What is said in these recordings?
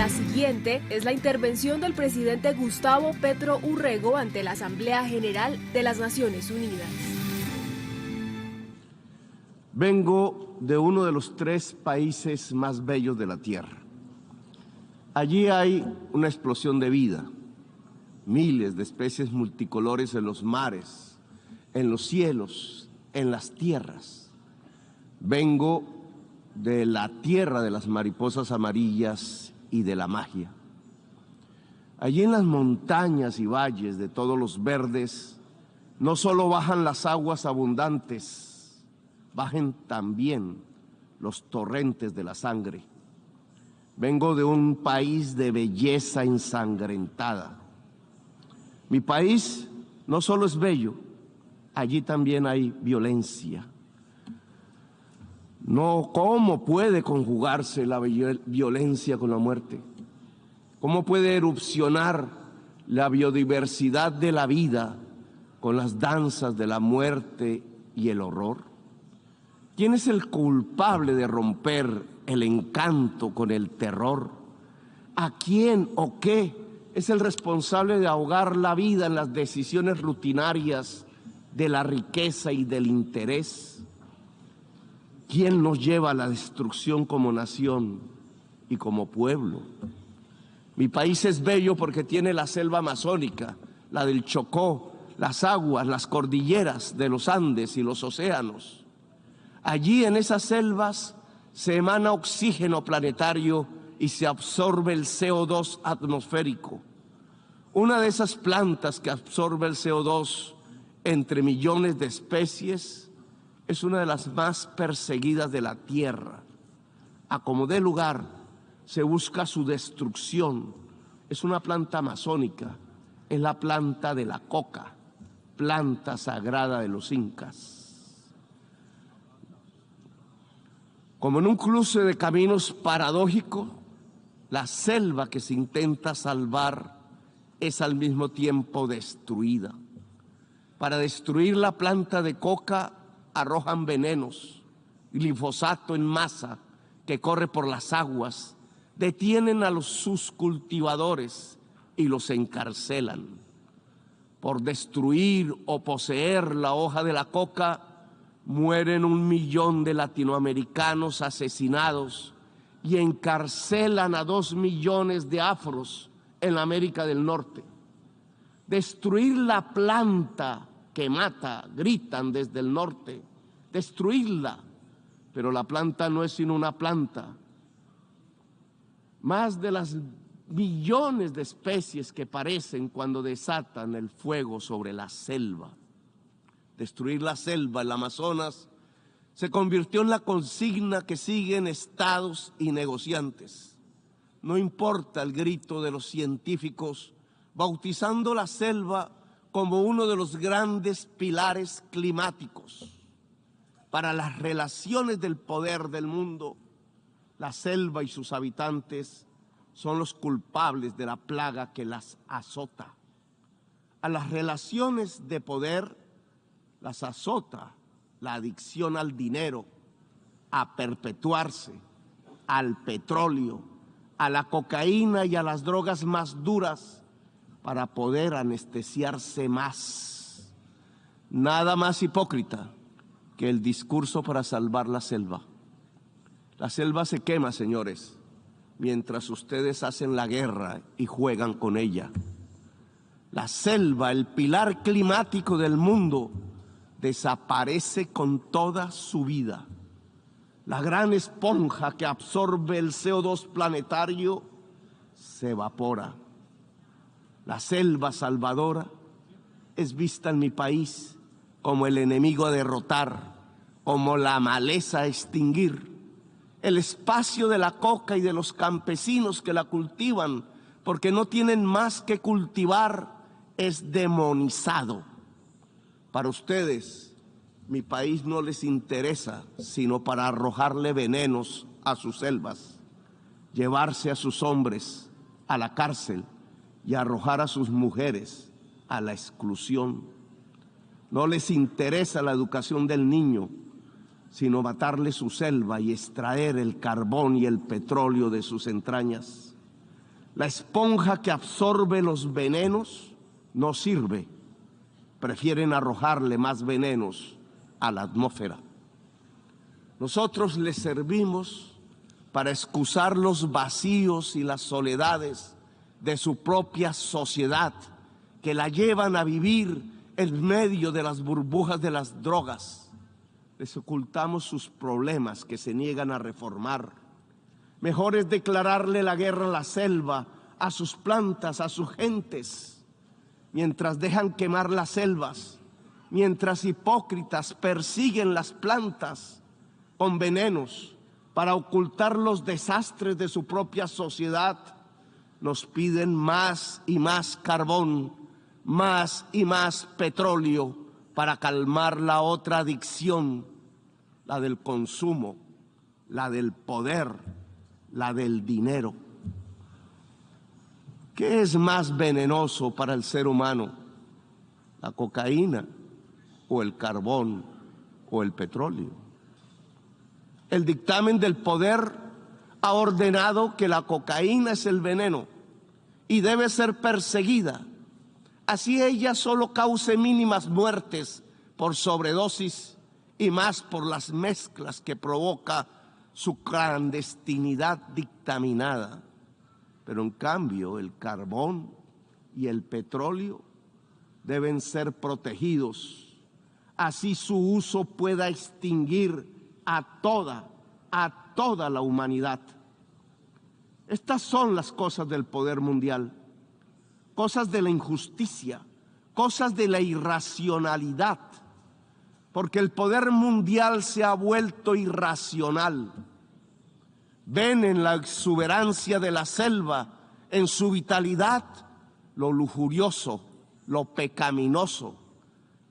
La siguiente es la intervención del presidente Gustavo Petro Urrego ante la Asamblea General de las Naciones Unidas. Vengo de uno de los 3 países más bellos de la Tierra. Allí hay una explosión de vida, miles de especies multicolores en los mares, en los cielos, en las tierras. Vengo de la tierra de las mariposas amarillas y de la magia. Allí en las montañas y valles de todos los verdes, no solo bajan las aguas abundantes, bajen también los torrentes de la sangre. Vengo de un país de belleza ensangrentada. Mi país no solo es bello, allí también hay violencia. No, ¿cómo puede conjugarse la violencia con la muerte? ¿Cómo puede erupcionar la biodiversidad de la vida con las danzas de la muerte y el horror? ¿Quién es el culpable de romper el encanto con el terror? ¿A quién o qué es el responsable de ahogar la vida en las decisiones rutinarias de la riqueza y del interés? ¿Quién nos lleva a la destrucción como nación y como pueblo? Mi país es bello porque tiene la selva amazónica, la del Chocó, las aguas, las cordilleras de los Andes y los océanos. Allí en esas selvas se emana oxígeno planetario y se absorbe el CO2 atmosférico. Una de esas plantas que absorbe el CO2 entre millones de especies es una de las más perseguidas de la tierra. A como dé lugar, se busca su destrucción. Es una planta amazónica, es la planta de la coca, planta sagrada de los incas. Como en un cruce de caminos paradójico, la selva que se intenta salvar es al mismo tiempo destruida. Para destruir la planta de coca arrojan venenos, glifosato en masa que corre por las aguas, detienen a sus cultivadores y los encarcelan. Por destruir o poseer la hoja de la coca, mueren 1 millón de latinoamericanos asesinados y encarcelan a 2 millones de afros en América del Norte. Destruir la planta que mata, gritan desde el norte, destruirla, pero la planta no es sino una planta. Más de las millones de especies que parecen cuando desatan el fuego sobre la selva. Destruir la selva, el Amazonas, se convirtió en la consigna que siguen estados y negociantes. No importa el grito de los científicos, bautizando la selva como uno de los grandes pilares climáticos. Para las relaciones del poder del mundo, la selva y sus habitantes son los culpables de la plaga que las azota. A las relaciones de poder las azota la adicción al dinero, a perpetuarse, al petróleo, a la cocaína y a las drogas más duras, para poder anestesiarse más. Nada más hipócrita que el discurso para salvar la selva. La selva se quema, señores, mientras ustedes hacen la guerra y juegan con ella. La selva, el pilar climático del mundo, desaparece con toda su vida. La gran esponja que absorbe el CO2 planetario se evapora. La selva salvadora es vista en mi país como el enemigo a derrotar, como la maleza a extinguir. El espacio de la coca y de los campesinos que la cultivan, porque no tienen más que cultivar, es demonizado. Para ustedes, mi país no les interesa, sino para arrojarle venenos a sus selvas, llevarse a sus hombres a la cárcel y arrojar a sus mujeres a la exclusión. No les interesa la educación del niño, sino matarle su selva y extraer el carbón y el petróleo de sus entrañas. La esponja que absorbe los venenos no sirve. Prefieren arrojarle más venenos a la atmósfera. Nosotros les servimos para excusar los vacíos y las soledades de su propia sociedad, que la llevan a vivir en medio de las burbujas de las drogas. Les ocultamos sus problemas que se niegan a reformar. Mejor es declararle la guerra a la selva, a sus plantas, a sus gentes, mientras dejan quemar las selvas, mientras hipócritas persiguen las plantas con venenos para ocultar los desastres de su propia sociedad. Nos piden más y más carbón, más y más petróleo para calmar la otra adicción, la del consumo, la del poder, la del dinero. ¿Qué es más venenoso para el ser humano? ¿La cocaína o el carbón o el petróleo? El dictamen del poder ha ordenado que la cocaína es el veneno y debe ser perseguida. Así ella solo cause mínimas muertes por sobredosis y más por las mezclas que provoca su clandestinidad dictaminada. Pero en cambio el carbón y el petróleo deben ser protegidos. Así su uso pueda extinguir a toda la humanidad. Estas son las cosas del poder mundial, cosas de la injusticia, cosas de la irracionalidad, porque el poder mundial se ha vuelto irracional. Ven en la exuberancia de la selva, en su vitalidad, lo lujurioso, lo pecaminoso,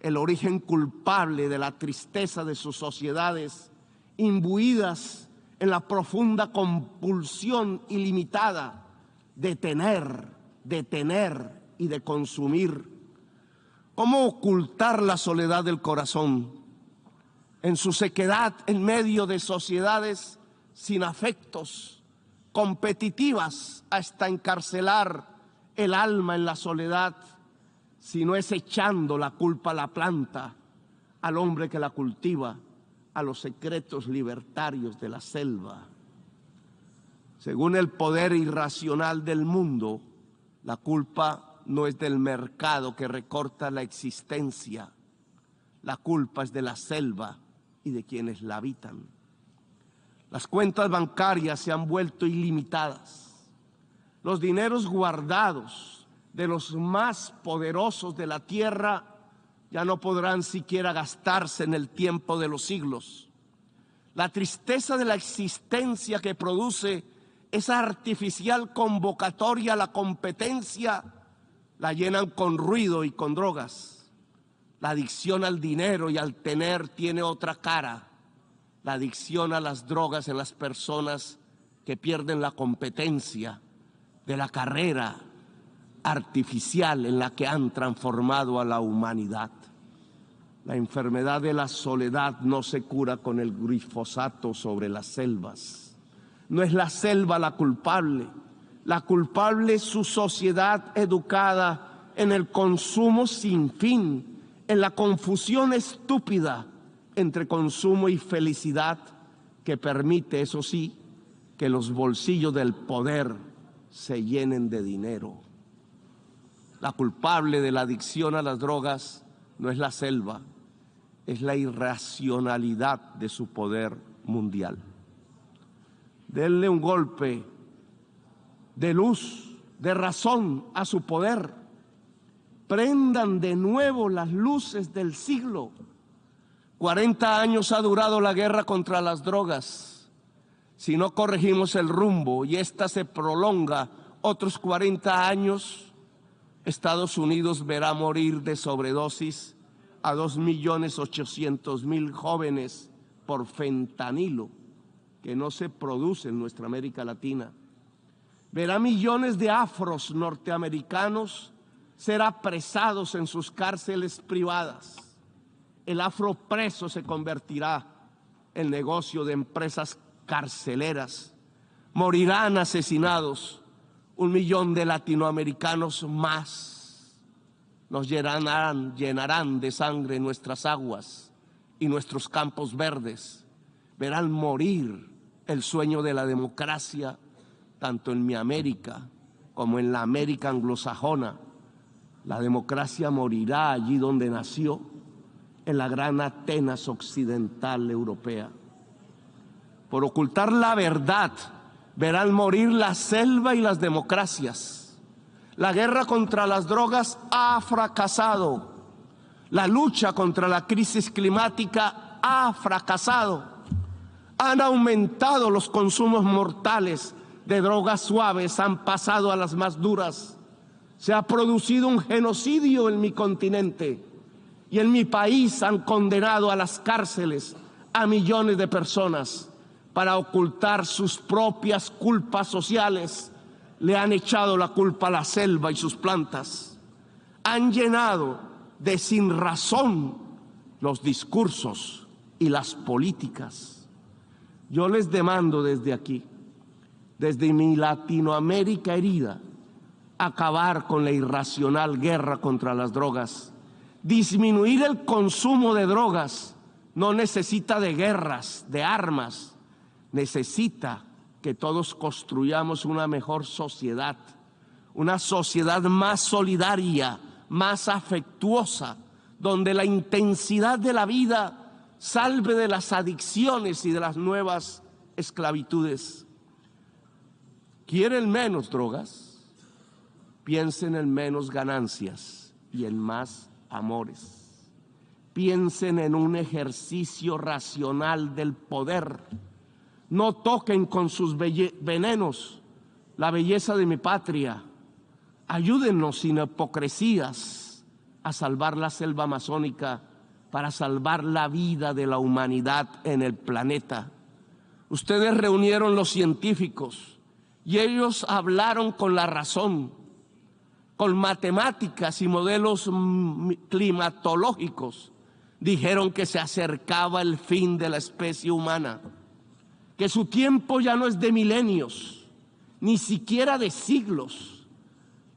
el origen culpable de la tristeza de sus sociedades, imbuidas en la profunda compulsión ilimitada de tener y de consumir. ¿Cómo ocultar la soledad del corazón en su sequedad en medio de sociedades sin afectos, competitivas hasta encarcelar el alma en la soledad, si no es echando la culpa a la planta, al hombre que la cultiva, a los secretos libertarios de la selva? Según el poder irracional del mundo, la culpa no es del mercado que recorta la existencia, la culpa es de la selva y de quienes la habitan. Las cuentas bancarias se han vuelto ilimitadas. Los dineros guardados de los más poderosos de la tierra ya no podrán siquiera gastarse en el tiempo de los siglos. La tristeza de la existencia que produce esa artificial convocatoria a la competencia la llenan con ruido y con drogas. La adicción al dinero y al tener tiene otra cara. La adicción a las drogas en las personas que pierden la competencia de la carrera artificial en la que han transformado a la humanidad. La enfermedad de la soledad no se cura con el glifosato sobre las selvas. No es la selva la culpable es su sociedad educada en el consumo sin fin, en la confusión estúpida entre consumo y felicidad que permite, eso sí, que los bolsillos del poder se llenen de dinero. La culpable de la adicción a las drogas no es la selva, es la irracionalidad de su poder mundial. Denle un golpe de luz, de razón a su poder. Prendan de nuevo las luces del siglo. 40 años ha durado la guerra contra las drogas. Si no corregimos el rumbo y esta se prolonga otros 40 años, Estados Unidos verá morir de sobredosis a 2.800.000 jóvenes por fentanilo, que no se produce en nuestra América Latina. Verá millones de afros norteamericanos ser apresados en sus cárceles privadas. El afropreso se convertirá en negocio de empresas carceleras. Morirán asesinados 1 millón de latinoamericanos más nos llenarán de sangre nuestras aguas y nuestros campos verdes. Verán morir el sueño de la democracia, tanto en mi América como en la América anglosajona. La democracia morirá allí donde nació, en la gran Atenas occidental europea. Por ocultar la verdad, verán morir la selva y las democracias. La guerra contra las drogas ha fracasado. La lucha contra la crisis climática ha fracasado. Han aumentado los consumos mortales de drogas suaves, han pasado a las más duras. Se ha producido un genocidio en mi continente y en mi país han condenado a las cárceles a millones de personas. Para ocultar sus propias culpas sociales, le han echado la culpa a la selva y sus plantas. Han llenado de sinrazón los discursos y las políticas. Yo les demando desde aquí, desde mi Latinoamérica herida, acabar con la irracional guerra contra las drogas. Disminuir el consumo de drogas no necesita de guerras, de armas. Necesita que todos construyamos una mejor sociedad, una sociedad más solidaria, más afectuosa, donde la intensidad de la vida salve de las adicciones y de las nuevas esclavitudes. ¿Quieren menos drogas? Piensen en menos ganancias y en más amores. Piensen en un ejercicio racional del poder. No toquen con sus venenos la belleza de mi patria. Ayúdennos sin hipocresías a salvar la selva amazónica para salvar la vida de la humanidad en el planeta. Ustedes reunieron los científicos y ellos hablaron con la razón, con matemáticas y modelos climatológicos. Dijeron que se acercaba el fin de la especie humana, que su tiempo ya no es de milenios, ni siquiera de siglos.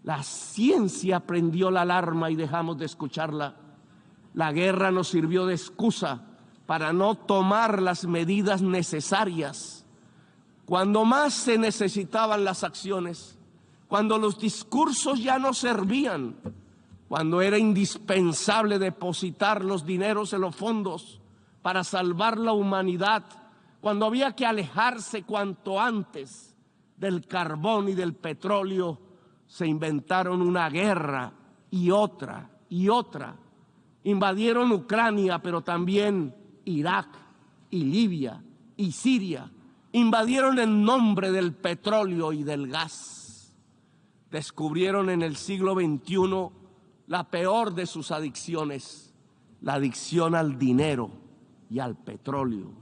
La ciencia prendió la alarma y dejamos de escucharla. La guerra nos sirvió de excusa para no tomar las medidas necesarias. Cuando más se necesitaban las acciones, cuando los discursos ya no servían, cuando era indispensable depositar los dineros en los fondos para salvar la humanidad, cuando había que alejarse cuanto antes del carbón y del petróleo, se inventaron una guerra y otra y otra. Invadieron Ucrania, pero también Irak y Libia y Siria. Invadieron en nombre del petróleo y del gas. Descubrieron en el siglo XXI la peor de sus adicciones, la adicción al dinero y al petróleo.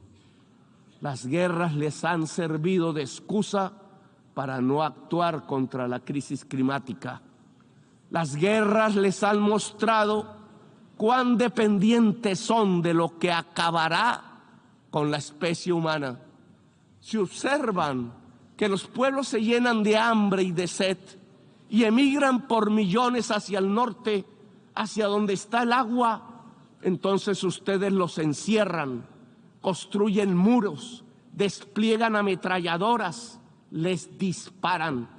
Las guerras les han servido de excusa para no actuar contra la crisis climática. Las guerras les han mostrado cuán dependientes son de lo que acabará con la especie humana. Si observan que los pueblos se llenan de hambre y de sed y emigran por millones hacia el norte, hacia donde está el agua, entonces ustedes los encierran, construyen muros, despliegan ametralladoras, les disparan,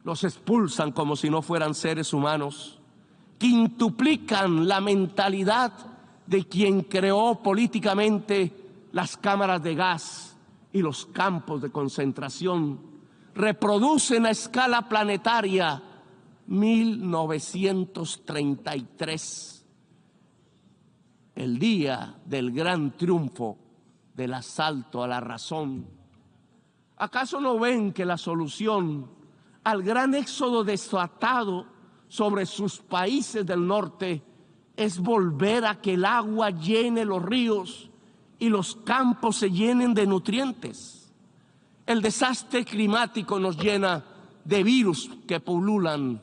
los expulsan como si no fueran seres humanos, quintuplican la mentalidad de quien creó políticamente las cámaras de gas y los campos de concentración, reproducen a escala planetaria 1933, el día del gran triunfo del asalto a la razón. ¿Acaso no ven que la solución al gran éxodo desatado sobre sus países del norte es volver a que el agua llene los ríos y los campos se llenen de nutrientes? El desastre climático nos llena de virus que pululan,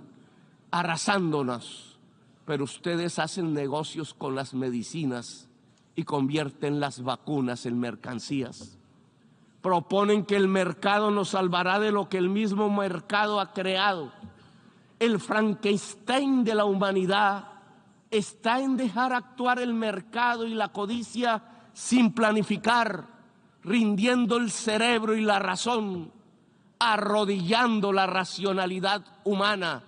arrasándonos, pero ustedes hacen negocios con las medicinas y convierten las vacunas en mercancías. Proponen que el mercado nos salvará de lo que el mismo mercado ha creado. El Frankenstein de la humanidad está en dejar actuar el mercado y la codicia sin planificar, rindiendo el cerebro y la razón, arrodillando la racionalidad humana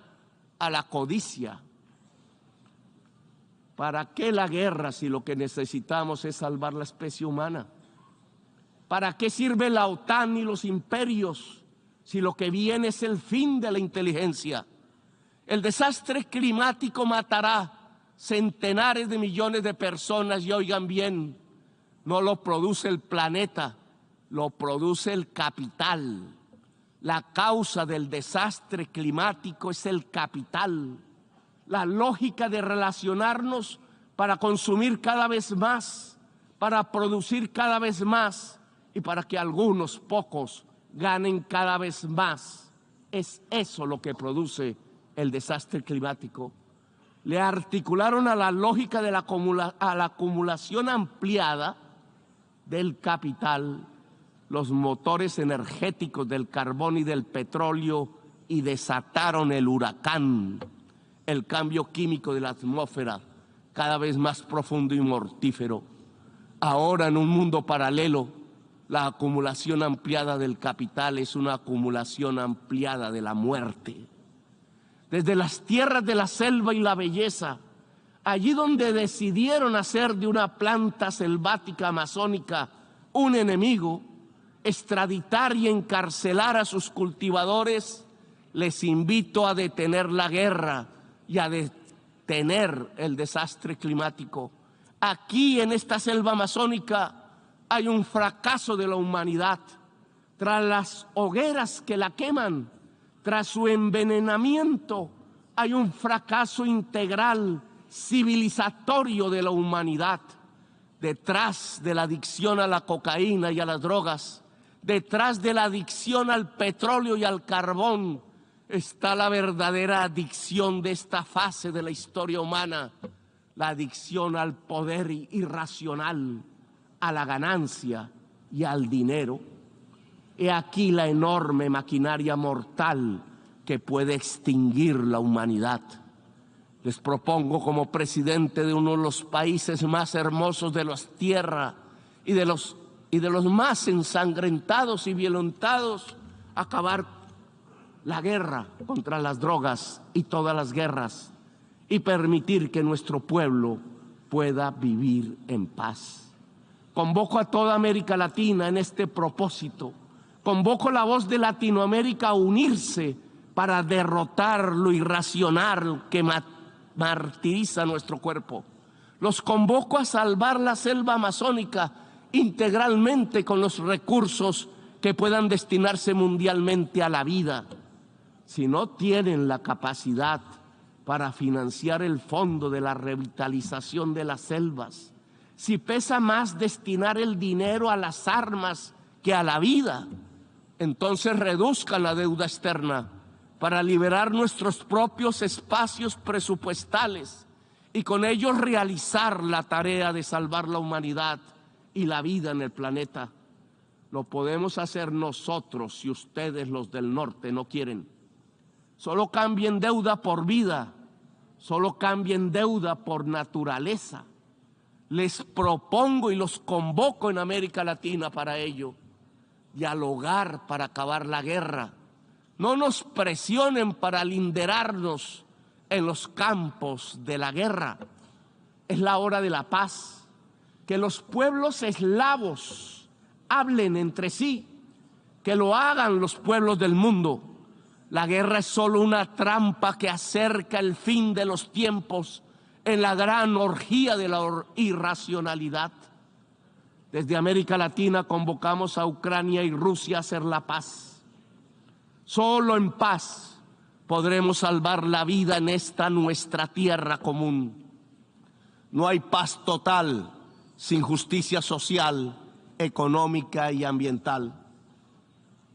a la codicia. ¿Para qué la guerra si lo que necesitamos es salvar la especie humana? ¿Para qué sirve la OTAN y los imperios si lo que viene es el fin de la inteligencia? El desastre climático matará centenares de millones de personas y oigan bien, no lo produce el planeta, lo produce el capital. La causa del desastre climático es el capital. La lógica de relacionarnos para consumir cada vez más, para producir cada vez más y para que algunos pocos ganen cada vez más. Es eso lo que produce el desastre climático. Le articularon a la lógica de la acumulación ampliada del capital los motores energéticos del carbón y del petróleo y desataron el huracán, el cambio químico de la atmósfera, cada vez más profundo y mortífero. Ahora, en un mundo paralelo, la acumulación ampliada del capital es una acumulación ampliada de la muerte. Desde las tierras de la selva y la belleza, allí donde decidieron hacer de una planta selvática amazónica un enemigo, extraditar y encarcelar a sus cultivadores, les invito a detener la guerra y a detener el desastre climático. Aquí en esta selva amazónica hay un fracaso de la humanidad. Tras las hogueras que la queman, tras su envenenamiento, hay un fracaso integral, civilizatorio de la humanidad. Detrás de la adicción a la cocaína y a las drogas, detrás de la adicción al petróleo y al carbón, está la verdadera adicción de esta fase de la historia humana, la adicción al poder irracional, a la ganancia y al dinero. He aquí la enorme maquinaria mortal que puede extinguir la humanidad. Les propongo como presidente de uno de los países más hermosos de la tierra y de los más ensangrentados y violentados, acabar la guerra contra las drogas y todas las guerras y permitir que nuestro pueblo pueda vivir en paz. Convoco a toda América Latina en este propósito. Convoco la voz de Latinoamérica a unirse para derrotar lo irracional que martiriza nuestro cuerpo. Los convoco a salvar la selva amazónica integralmente con los recursos que puedan destinarse mundialmente a la vida. Si no tienen la capacidad para financiar el fondo de la revitalización de las selvas, si pesa más destinar el dinero a las armas que a la vida, entonces reduzcan la deuda externa para liberar nuestros propios espacios presupuestales y con ello realizar la tarea de salvar la humanidad y la vida en el planeta. Lo podemos hacer nosotros si ustedes, los del norte, no quieren. Solo cambien deuda por vida, solo cambien deuda por naturaleza. Les propongo y los convoco en América Latina para ello, dialogar para acabar la guerra. No nos presionen para linderarnos en los campos de la guerra. Es la hora de la paz. Que los pueblos eslavos hablen entre sí, que lo hagan los pueblos del mundo. La guerra es solo una trampa que acerca el fin de los tiempos en la gran orgía de la irracionalidad. Desde América Latina convocamos a Ucrania y Rusia a hacer la paz. Solo en paz podremos salvar la vida en esta nuestra tierra común. No hay paz total sin justicia social, económica y ambiental.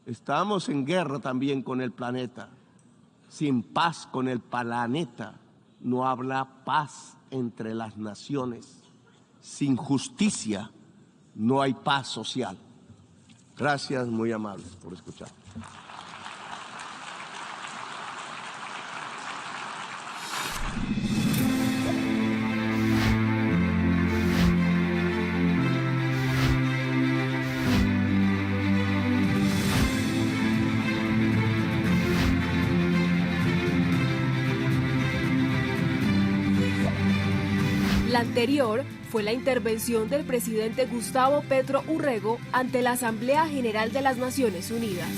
Estamos en guerra también con el planeta. Sin paz con el planeta no habrá paz entre las naciones. Sin justicia no hay paz social. Gracias, muy amables por escuchar. La anterior fue la intervención del presidente Gustavo Petro Urrego ante la Asamblea General de las Naciones Unidas.